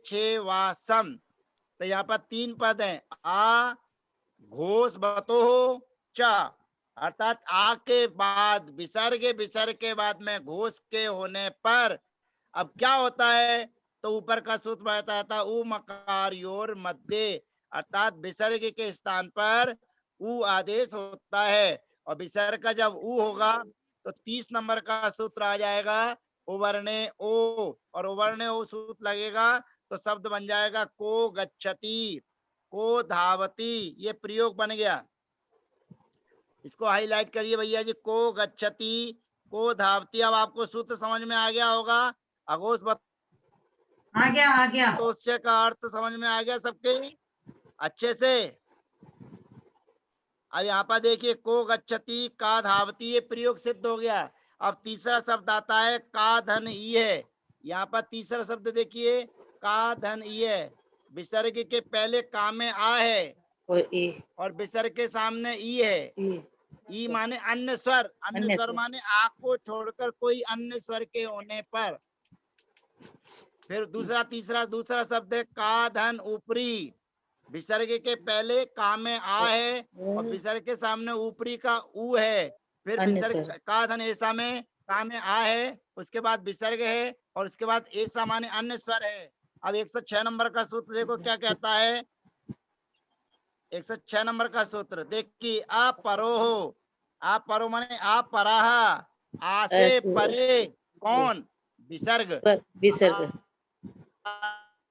छे वा सम। तो यहाँ पर 3 पद हैं, आ घोष बतो च, अर्थात आ के बाद विसर्ग के बाद में घोष के होने पर अब क्या होता है, तो ऊपर का सूत्र बताया था उ मकारयोर मध्य, अर्थात विसर्ग के स्थान पर उ आदेश होता है। और विसर्ग का जब उ होगा तो 30 नंबर का सूत्र आ जाएगा उवर्णे ओ, और उवर्णे ओ सूत्र लगेगा तो शब्द बन जाएगा को गच्छति, को धावती, ये प्रयोग बन गया। इसको हाईलाइट करिए भैया जी, को गच्छति, को धावती। अब आपको सूत्र समझ में आ गया होगा। अघोष आ गया। तो उससे का अर्थ समझ में आ गया सबके अच्छे से। अब यहाँ पर देखिए को गच्छति, का धावती, ये प्रयोग सिद्ध हो गया। अब तीसरा शब्द आता है का धन ई है। यहाँ पर तीसरा शब्द देखिए का धन ई है। विसर्ग के पहले का में आ है और विसर्ग के सामने ई है। ई माने अन्य स्वर, अन्य स्वर माने आ को छोड़कर कोई अन्य स्वर के होने पर। फिर दूसरा शब्द है का धन ऊपरी। विसर्ग के पहले का में आ है और विसर्ग के सामने ऊपरी का ऊ है। फिर विसर्ग का धन ऐसा में का में आ है, उसके बाद विसर्ग है और उसके बाद ऐसा माने अन्य स्वर है। अब 106 नंबर का सूत्र देखो क्या कहता है। 106 नंबर का सूत्र देखिए, अपरो हो, अपरो माने अपराह, आ से परे कौन, विसर्ग।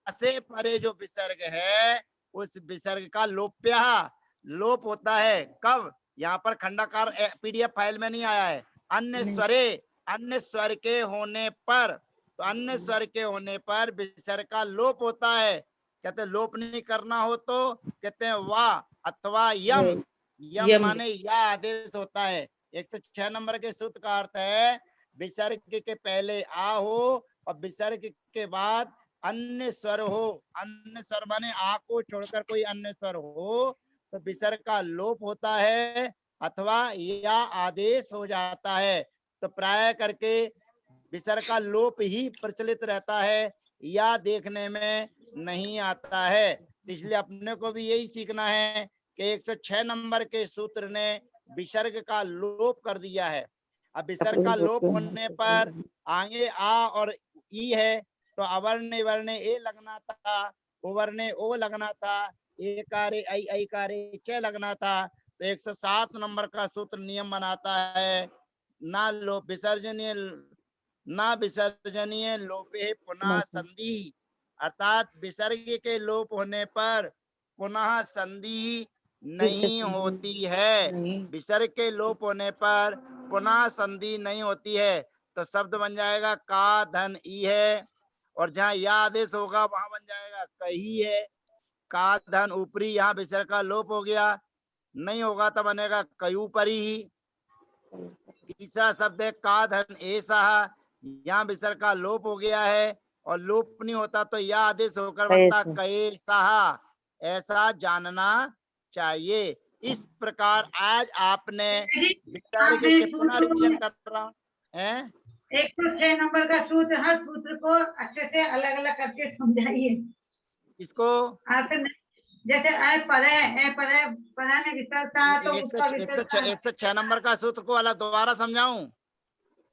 से परे जो विसर्ग है उस विसर्ग का लोप्य लोप होता है। कब, यहाँ पर खंडाकार पीडीएफ फाइल में नहीं आया है। अन्य स्वरे, अन्य स्वर के होने पर, तो अन्य स्वर के होने पर विसर्ग का लोप होता है। कहते हैं लोप नहीं करना हो तो कहते हैं वा अथवा यम। यम माने या आदेश होता है। 106 नंबर के सूत्र का अर्थ है विसर्ग के पहले आ हो और विसर्ग के बाद अन्य स्वर हो। अन्य स्वर माने आ को छोड़कर कोई अन्य स्वर हो तो विसर्ग का लोप होता है अथवा या आदेश हो जाता है। तो प्राय करके विसर्ग का लोप ही प्रचलित रहता है, या देखने में नहीं आता है। इसलिए अपने को भी यही सीखना है कि 106 नंबर के सूत्र ने विसर्ग का लोप कर दिया है। अब विसर्ग का लोप होने पर आगे आ और ई है तो अवर्ण वर्ण ए लगना था, उवर्ण ओ लगना था, एकारे ऐकारे च लगना था। तो 107 नंबर का सूत्र नियम बनाता है ना लोप विसर्जनीय, ना विसर्जनीय लोपे पुनः संधि, अर्थात विसर्ग के लोप होने पर पुनः संधि नहीं होती है। विसर्ग के लोप होने पर पुनः संधि नहीं होती है। तो शब्द बन जाएगा का धन ई है, और जहाँ या आदेश होगा वहां बन जाएगा कही है। का धन ऊपरी, यहाँ विसर्ग का लोप हो गया, नहीं होगा तो बनेगा कयू परी ही। तीसरा शब्द है का धन ऐसा, यहाँ विसर्ग का लोप हो गया है और लोप नहीं होता तो यह आदेश होकर बनता कैसा, ऐसा जानना चाहिए। इस प्रकार आज आपने विसर्ग के पुनः रिवीजन कर रहा है। 106 नंबर का सूत्र, हर सूत्र को अच्छे से अलग अलग करके समझाइए इसको। जैसे ऐ परे में विसर्ग था तो उसका विसर्ग था। 106 नंबर का सूत्र को अलग दोबारा समझाऊं?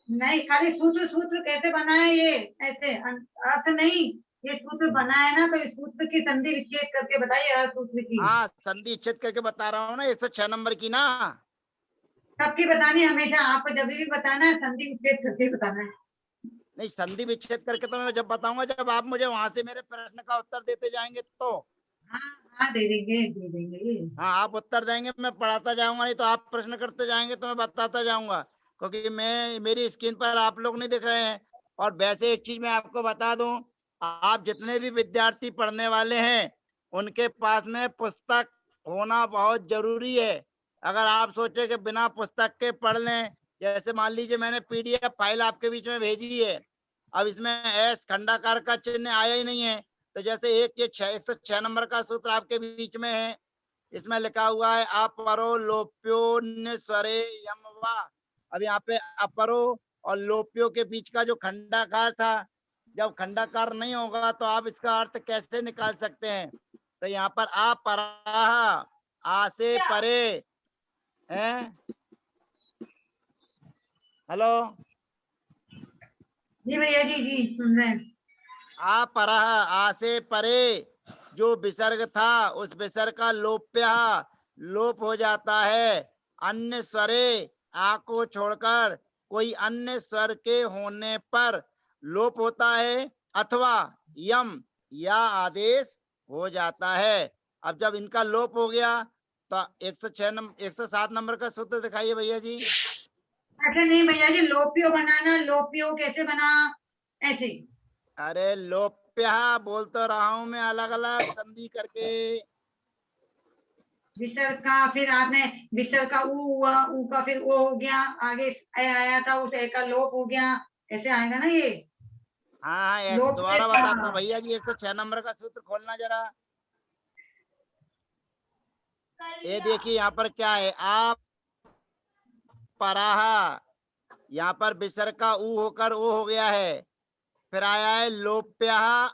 नहीं, खाली सूत्र कैसे बनाए ये, ऐसे अर्थ नहीं, ये सूत्र बनाए ना तो इस सूत्र की संधि विच्छेद करके बताइए हर सूत्र की। हाँ संधि विच्छेद करके बता रहा हूँ ना 106 नंबर की ना। सबकी बतानी हमेशा, आपको जब भी बताना है संधि विच्छेद करके बताना है। नहीं संधि विच्छेद करके तो मैं जब बताऊंगा जब आप मुझे वहां से मेरे प्रश्न का उत्तर देते जाएंगे तो। हाँ दे देंगे। हाँ आप उत्तर देंगे, मैं पढ़ाता जाऊंगा, नहीं तो आप प्रश्न करते जाएंगे तो मैं बताता जाऊंगा, क्योंकि मैं मेरी स्क्रीन पर आप लोग नहीं दिख रहे हैं। और वैसे एक चीज मैं आपको बता दूं, आप जितने भी विद्यार्थी पढ़ने वाले हैं उनके पास में पुस्तक होना बहुत जरूरी है। अगर आप सोचे कि बिना पुस्तक के पढ़ लें, जैसे मान लीजिए मैंने पीडीएफ फाइल आपके बीच में भेजी है, अब इसमें एस खंडाकार का चिन्ह आया ही नहीं है, तो जैसे 106 नंबर का सूत्र आपके बीच में है, इसमें लिखा हुआ है अपरो लोप्यो स्वरे यम वा। अब यहाँ पे अपरो और लोप्यो के बीच का जो खंडाकार था जब खंडाकार नहीं होगा तो आप इसका अर्थ कैसे निकाल सकते हैं? तो यहाँ पर आ पराह, आ से परे है। हेलो, जी भैया जी सुन रहे हैं। आ परह, आ से परे जो विसर्ग था उस विसर्ग का लोप्य लोप हो जाता है। अन्य स्वरे, आ को छोड़कर कोई अन्य स्वर के होने पर लोप होता है, अथवा यम या आदेश हो जाता है। अब जब इनका लोप हो गया तो 107 नंबर का सूत्र दिखाइए भैया जी। ऐसे नहीं भैया जी, लोपियो बनाना, लोपियो कैसे बना, ऐसे। अरे लोप्य बोल तो रहा हूं मैं, अलग अलग संधि करके। विसर्ग का फिर आपने विसर्ग का ऊ हुआ, ऊ का फिर ओ हो गया, आगे ए आया था, उस ए का लोप हो गया, ऐसे आएगा ना ये। हाँ हाँ, लोप से दोबारा बताता हूँ भैया जी, 106 नंबर का सूत्र खोलना जरा। ये देखिए यहाँ पर क्या है, आप पराहा, यहाँ पर विसर्ग का ऊ होकर ओ हो गया है। फिर आया है लोप्य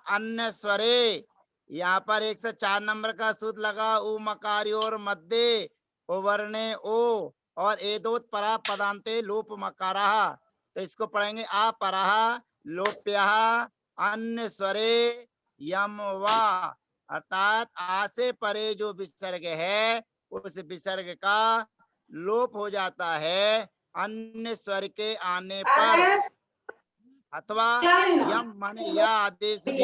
अन्य स्वरे, यहाँ पर 104 नंबर का सूत्र लगा, उ मकारियोर मध्य उवर्णे ओ और एदोत परा पदांते लोप मकारा। तो इसको पढ़ेंगे आ पराहा लोप्य अन्य स्वरे यम वा, अर्थात आ से परे जो विसर्ग है उस विसर्ग का लोप हो जाता है अन्य स्वर के आने पर, अथवा यम माने या आदेश भी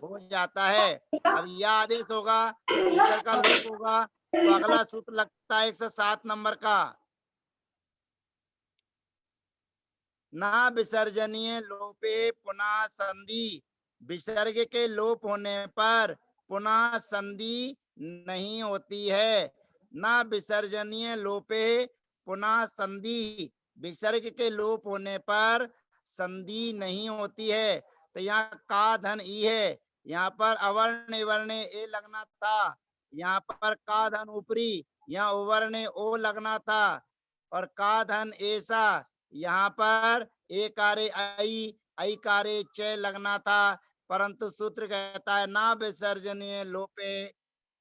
हो जाता है। अब या आदेश होगा तो विसर्ग का लोप होगा। तो अगला सूत्र लगता है 107 नंबर का, ना विसर्जनीय लोपे पुनः संधि, विसर्ग के लोप होने पर पुनः संधि नहीं होती है। ना विसर्जनीय लोपे पुनः संधि, विसर्ग के लोप होने पर संधि नहीं होती है। तो यहाँ का धन ई है, यहाँ पर अवर्ण वर्ण ए लगना था, यहाँ पर का धन ऊपरी, यहाँ उवर्ण ओ लगना था, और का धन ऐसा, यहाँ पर ए कारे आई, आई कारे च लगना था। परंतु सूत्र कहता है ना विसर्जनीय लोपे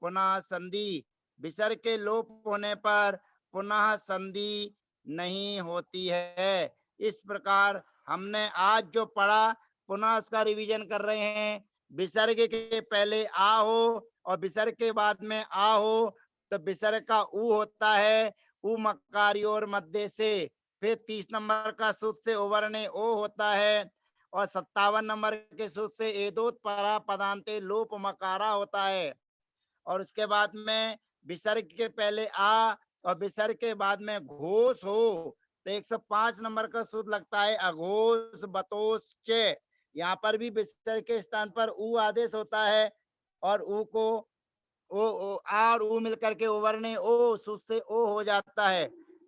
पुनः संधि, विसर्ग के लोप होने पर पुनः संधि नहीं होती है। इस प्रकार हमने आज जो पढ़ा पुनः उसका रिवीजन कर रहे हैं। विसर्ग के पहले आ हो और विसर्ग के बाद में आ हो तो विसर्ग का ऊ होता है, ऊ मकारियोर मध्य से। फिर 30 नंबर का सूत्र से उवर्णे ओ होता है, और 57 नंबर के सूत्र से एदोत परा पदांते लोप मकारा होता है। और उसके बाद में विसर्ग के पहले आ और विसर्ग के बाद में घोष हो तो 105 नंबर का सूत्र लगता है अघोष बतोष चे। यहाँ पर भी विसर्ग के स्थान पर ऊ आदेश होता है, और ऊ को ओ आ और ऊ मिलकर के उवर्णे ओ सूत्र से ओ हो जाता है।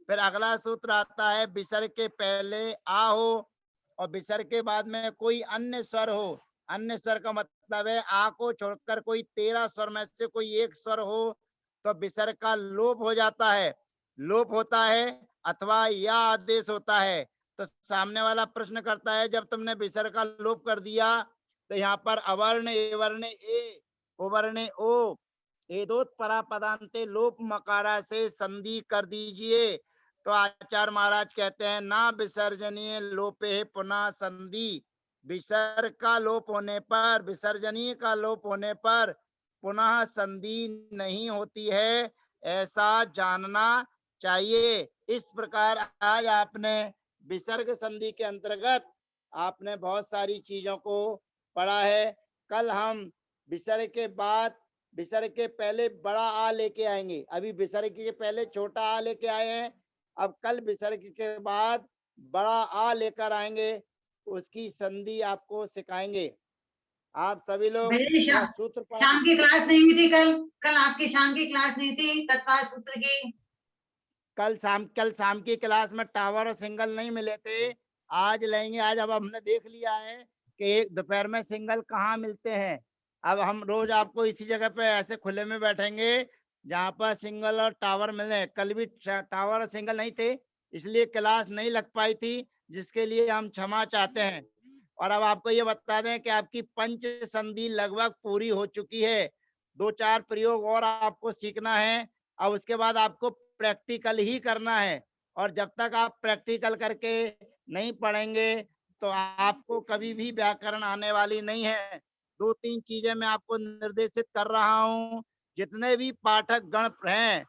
फिर अगला सूत्र आता है विसर्ग के पहले आ हो और विसर्ग के बाद में कोई अन्य स्वर हो। अन्य स्वर का मतलब है आ को छोड़कर कोई 13 स्वर में से कोई एक स्वर हो तो विसर्ग का लोप हो जाता है, लोप होता है, अथवा या आदेश होता है। तो सामने वाला प्रश्न करता है जब तुमने विसर्ग का लोप कर दिया तो यहाँ पर अवर्ण एवर्ण ए उवर्ण ओ एदोत परा पदांते लोप मकारा से संधि कर दीजिए। तो आचार्य महाराज कहते हैं ना विसर्जनीय लोपे पुनः संधि, विसर्ग का लोप होने पर, विसर्जनीय का लोप होने पर पुनः संधि नहीं होती है, ऐसा जानना चाहिए। इस प्रकार आज आपने विसर्ग संधि के अंतर्गत आपने बहुत सारी चीजों को पढ़ा है। कल हम विसर्ग के बाद, विसर्ग के पहले बड़ा आ लेके आएंगे, अभी विसर्ग के पहले छोटा आ लेके आए हैं, अब कल विसर्ग के बाद बड़ा आ लेकर आएंगे, उसकी संधि आपको सिखाएंगे। आप सभी लोग भैया जी थोड़ा सूत्र पाठ, शाम की क्लास नहीं हुई थी कल, कल आपकी शाम की क्लास नहीं थी तत्काल सूत्र की। कल शाम की क्लास में टावर और सिंगल नहीं मिले थे, आज लेंगे। आज अब हमने देख लिया है कि एक दोपहर में सिंगल कहाँ मिलते हैं। अब हम रोज आपको इसी जगह पे ऐसे खुले में बैठेंगे जहाँ पर सिंगल और टावर मिले। कल भी टावर और सिंगल नहीं थे, इसलिए क्लास नहीं लग पाई थी, जिसके लिए हम क्षमा चाहते हैं। और अब आपको ये बता दें कि आपकी पंच संधि लगभग पूरी हो चुकी है। 2-4 प्रयोग और आपको सीखना है। अब उसके बाद आपको प्रैक्टिकल ही करना है और जब तक आप प्रैक्टिकल करके नहीं पढ़ेंगे, तो आपको कभी भी व्याकरण आने वाली नहीं है। 2-3 चीज़ें मैं आपको निर्देशित कर रहा हूँ। जितने भी पाठक गण हैं,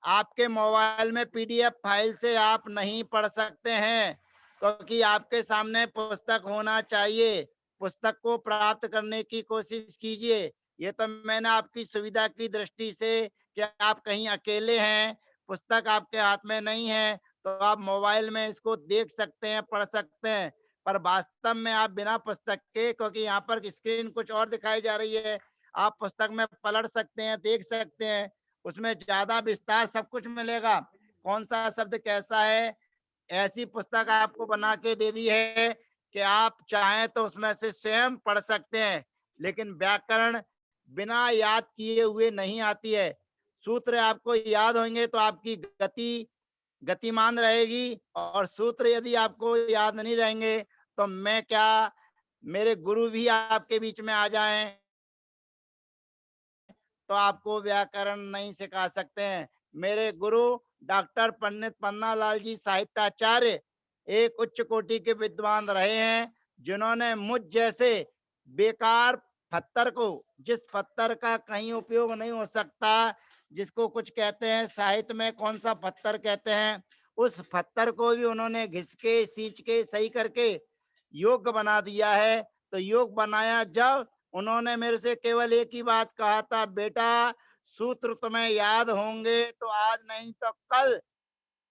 आपके मोबाइल में पीडीएफ फाइल से आप नहीं पढ़ सकते हैं, क्योंकि आपके सामने पुस्तक होना चाहिए। पुस्तक को प्राप्त करने की कोशिश कीजिए। ये तो मैंने आपकी सुविधा की दृष्टि से कि आप कहीं अकेले हैं, पुस्तक आपके हाथ में नहीं है, तो आप मोबाइल में इसको देख सकते हैं, पढ़ सकते हैं। पर वास्तव में आप बिना पुस्तक के, क्योंकि यहाँ पर स्क्रीन कुछ और दिखाई जा रही है, आप पुस्तक में पलट सकते हैं, देख सकते हैं। उसमें ज़्यादा विस्तार सब कुछ मिलेगा। कौन-सा शब्द कैसा है, ऐसी पुस्तक आपको बना के दे दी है कि आप चाहें तो उसमें से स्वयं पढ़ सकते हैं। लेकिन व्याकरण बिना याद किए हुए नहीं आती है। सूत्र आपको याद होंगे तो आपकी गति गतिमान रहेगी और सूत्र यदि आपको याद नहीं रहेंगे, तो मैं क्या, मेरे गुरु भी आपके बीच में आ जाएँ तो आपको व्याकरण नहीं सिखा सकते हैं। मेरे गुरु डॉक्टर पंडित पन्नालाल जी साहित्याचार्य एक उच्च कोटि के विद्वान रहे हैं, जिन्होंने मुझ जैसे बेकार पत्थर को, जिस पत्थर का कहीं उपयोग नहीं हो सकता, जिसको कुछ कहते हैं साहित्य में कौन सा पत्थर कहते हैं, उस पत्थर को भी उन्होंने घिस के, सींच के, सही करके योग्य बना दिया है। तो योग बनाया जब, उन्होंने मेरे से केवल एक ही बात कहा था, बेटा सूत्र तुम्हें याद होंगे तो आज नहीं तो कल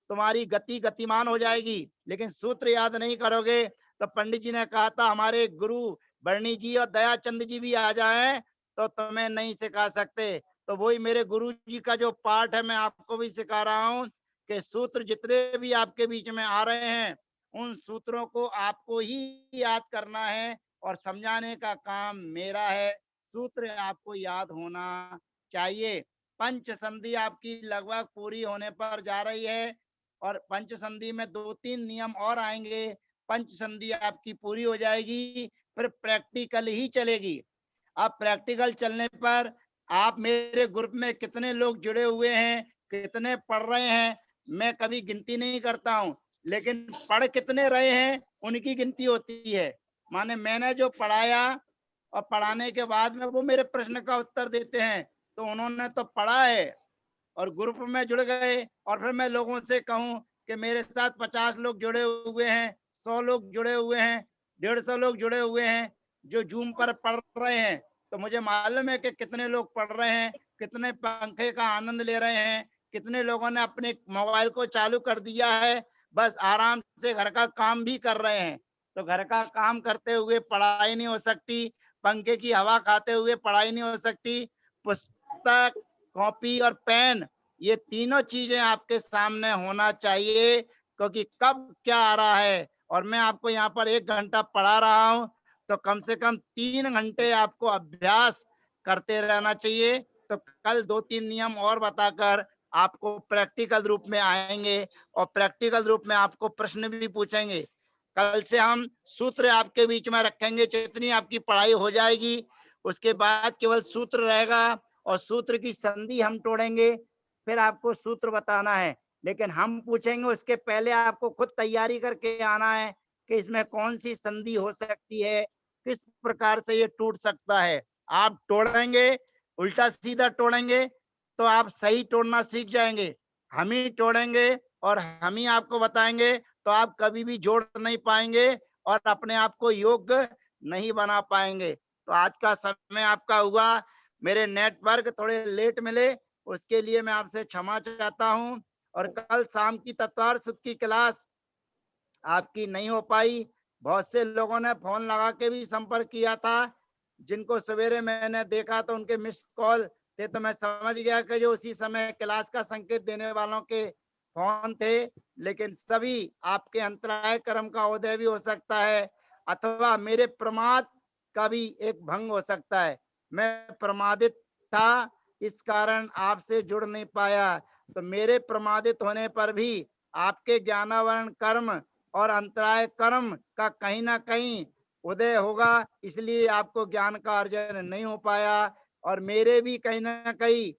तुम्हारी गति गतिमान हो जाएगी, लेकिन सूत्र याद नहीं करोगे। तो पंडित जी ने कहा था हमारे गुरु बरनी जी और दयाचंद जी भी आ जाएं तो तुम्हें नहीं सिखा सकते। तो वही मेरे गुरु जी का जो पाठ है मैं आपको भी सिखा रहा हूँ कि सूत्र जितने भी आपके बीच में आ रहे हैं, उन सूत्रों को आपको ही याद करना है और समझाने का काम मेरा है। सूत्र आपको याद होना चाहिए। पंच संधि आपकी लगभग पूरी होने पर जा रही है और पंच संधि में 2-3 नियम और आएंगे। पंच संधि आपकी पूरी हो जाएगी, फिर प्रैक्टिकल ही चलेगी। अब प्रैक्टिकल चलने पर आप मेरे ग्रुप में कितने लोग जुड़े हुए हैं, कितने पढ़ रहे हैं, मैं कभी गिनती नहीं करता हूँ, लेकिन पढ़ कितने रहे हैं उनकी गिनती होती है। माने मैंने जो पढ़ाया और पढ़ाने के बाद में वो मेरे प्रश्न का उत्तर देते हैं, तो उन्होंने तो पढ़ा है और ग्रुप में जुड़ गए और फिर मैं लोगों से कहूँ कि मेरे साथ 50 लोग जुड़े हुए हैं, 100 लोग जुड़े हुए हैं, 150 लोग जुड़े हुए हैं, जो ज़ूम पर पढ़ रहे हैं, तो मुझे मालूम है कि कितने लोग पढ़ रहे हैं, कितने पंखे का आनंद ले रहे हैं, कितने लोगों ने अपने मोबाइल को चालू कर दिया है, बस आराम से घर का काम भी कर रहे हैं। तो घर का काम करते हुए पढ़ाई नहीं हो सकती, पंखे की हवा खाते हुए पढ़ाई नहीं हो सकती। पुस्तक, कॉपी और पेन, ये तीनों चीजें आपके सामने होना चाहिए, क्योंकि कब क्या आ रहा है और मैं आपको यहाँ पर 1 घंटा पढ़ा रहा हूँ, तो कम से कम 3 घंटे आपको अभ्यास करते रहना चाहिए। तो कल 2-3 नियम और बताकर आपको प्रैक्टिकल रूप में आएँगे और प्रैक्टिकल रूप में आपको प्रश्न भी पूछेंगे। कल से हम सूत्र आपके बीच में रखेंगे, जितनी आपकी पढ़ाई हो जाएगी, उसके बाद केवल सूत्र रहेगा और सूत्र की संधि हम तोड़ेंगे, फिर आपको सूत्र बताना है। लेकिन हम पूछेंगे उसके पहले आपको खुद तैयारी करके आना है कि इसमें कौन-सी संधि हो सकती है, किस प्रकार से ये टूट सकता है। आप तोड़ेंगे, उल्टा-सीधा तोड़ेंगे, तो आप सही तोड़ना सीख जाएँगे। हम ही तोड़ेंगे और हम ही आपको बताएँगे, तो आप कभी भी जोड़ नहीं पाएँगे और अपने आप को योग्य नहीं बना पाएँगे। तो आज का समय आपका हुआ, मेरे नेटवर्क थोड़े लेट मिले, उसके लिए मैं आपसे क्षमा चाहता हूँ और कल शाम की तत्वार सुध की क्लास आपकी नहीं हो पाई। बहुत से लोगों ने फ़ोन लगा के भी संपर्क किया था, जिनको सवेरे मैंने देखा तो उनके मिस्ड कॉल थे, तो मैं समझ गया कि जो उसी समय क्लास का संकेत देने वालों के फ़ोन थे, लेकिन सभी आपके अंतराय क्रम का उदय भी हो सकता है अथवा मेरे प्रमाद का भी एक भंग हो सकता है। मैं प्रमादित था, इस कारण आपसे जुड़ नहीं पाया, तो मेरे प्रमादित होने पर भी आपके ज्ञानावरण कर्म और अंतराय कर्म का कहीं न कहीं उदय होगा, इसलिए आपको ज्ञान का अर्जन नहीं हो पाया। और मेरे भी कहीं ना कहीं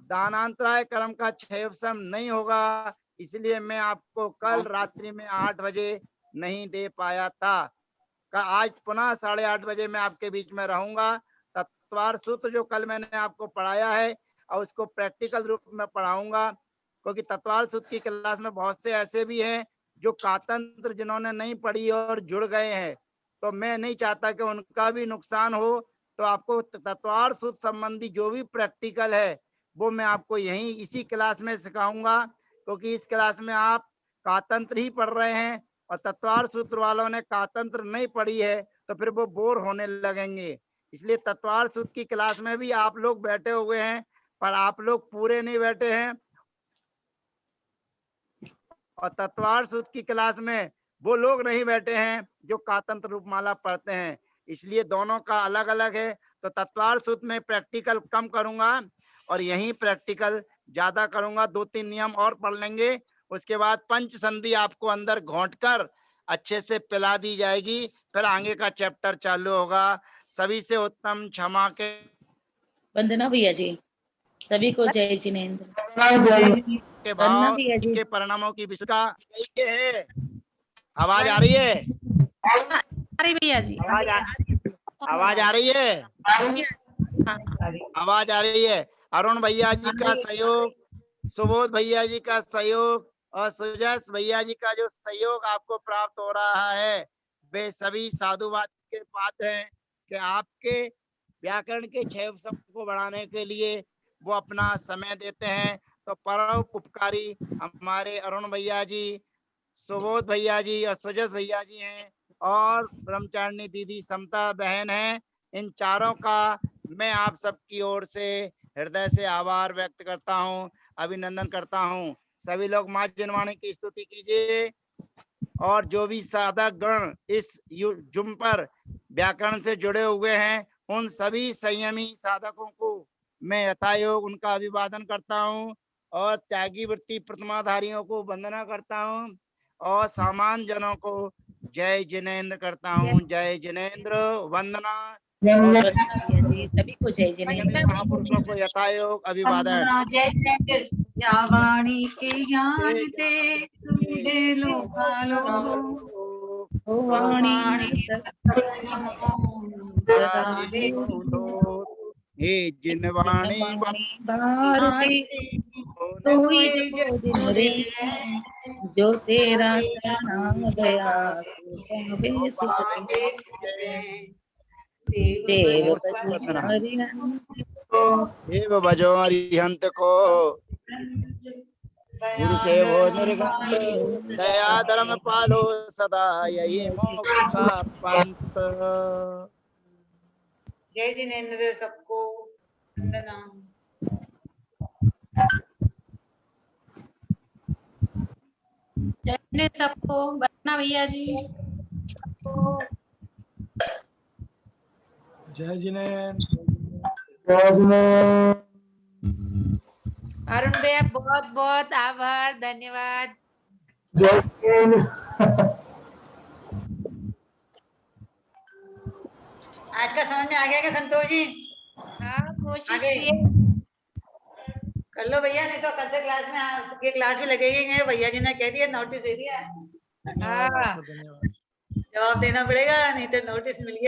दानांतराय कर्म का क्षयवसम नहीं होगा, इसलिए मैं आपको कल रात्रि में 8 बजे नहीं दे पाया था। आज पुनः 8:30 बजे मैं आपके बीच में रहूंगा। तत्वार सूत्र जो कल मैंने आपको पढ़ाया है और उसको प्रैक्टिकल रूप में पढ़ाऊंगा, क्योंकि तत्वार सूत्र की क्लास में बहुत से ऐसे भी हैं जो कातंत्र जिन्होंने नहीं पढ़ी और जुड़ गए हैं, तो मैं नहीं चाहता कि उनका भी नुकसान हो। तो आपको तत्वार सूत्र संबंधी जो भी प्रैक्टिकल है वो मैं आपको यहीं इसी क्लास में सिखाऊंगा, क्योंकि इस क्लास में आप कातंत्र ही पढ़ रहे हैं और तत्वार सूत्र वालों ने कातंत्र नहीं पढ़ी है, तो फिर वो बोर होने लगेंगे। इसलिए तत्वार सूत्र की क्लास में भी आप लोग बैठे हुए हैं, पर आप लोग पूरे नहीं बैठे हैं, और तत्वार सूत्र की क्लास में वो लोग नहीं बैठे हैं जो कातंत्र रूपमाला पढ़ते हैं। इसलिए दोनों का अलग अलग है। तो तत्वार सूत्र में प्रैक्टिकल कम करूंगा और यही प्रैक्टिकल ज्यादा करूंगा। 2-3 नियम और पढ़ लेंगे, उसके बाद पंच संधि आपको अंदर घोंट कर अच्छे से पिला दी जाएगी, फिर आगे का चैप्टर चालू होगा। सभी से उत्तम क्षमा के वंदना भैया जी, सभी को जय जिनेंद्र। के वंदना भाव भैया जी, के परिणामों की विशुद्धता है। आवाज आ रही है? अरे भैया जी, आवाज आ रही है? आवाज आ रही है? अरुण भैया जी का सहयोग, सुबोध भैया जी का सहयोग और सुजस भैया जी का जो सहयोग आपको प्राप्त हो रहा है, वे सभी साधुवाद के पात्र हैं कि आपके व्याकरण के क्षय को बढ़ाने के लिए वो अपना समय देते हैं। तो परम उपकारी हमारे अरुण भैया जी, सुबोध भैया जी और सुजस भैया जी हैं, और ब्रह्मचारिणी दीदी समता बहन है। इन चारों का मैं आप सबकी ओर से हृदय से आभार व्यक्त करता हूँ, अभिनंदन करता हूँ। सभी लोग माँ जिनवाणी की स्तुति कीजिए। और जो भी साधक गण इस जुम पर व्याकरण से जुड़े हुए हैं, उन सभी संयमी साधकों को मैं यथायोग उनका अभिवादन करता हूँ, और त्यागी वृत्ति प्रतिमाधारियों को वंदना करता हूँ, और सामान्य जनों को जय जिनेंद्र करता हूँ। जय जिनेंद्र, वंदना। वंदना भैया जी, सभी को जय जिनेंद्र। महापुरुषों को यथायोग अभिवादन। जय जय या वाणी के ज्ञान ते तुझे लोकालो ओ वाणी हे जिनवाणी भारती कोई जो दिन रे जो तेरा शरणा गया पावे सुख देव देव भजो हरिहंत को गुरु से वो निर्गत दया धर्म पालो सदा यही मोक्ष का पंथ। जय जिनेंद्र सबको वंदना। जय सबको, वंदना भैया जी। जय जिनेंद्र। अरुण भैया बहुत बहुत आभार, धन्यवाद। आज का समझ में आ गया क्या संतोष जी? हाँ, कोशिश आगे किए। कर लो भैया, नहीं तो कल से क्लास में आपकी क्लास भी लगेगी। भैया जी ने कह दिया, नोटिस दे दिया, हाँ, धन्यवाद। जवाब देना पड़ेगा, नहीं तो नोटिस मिल गया।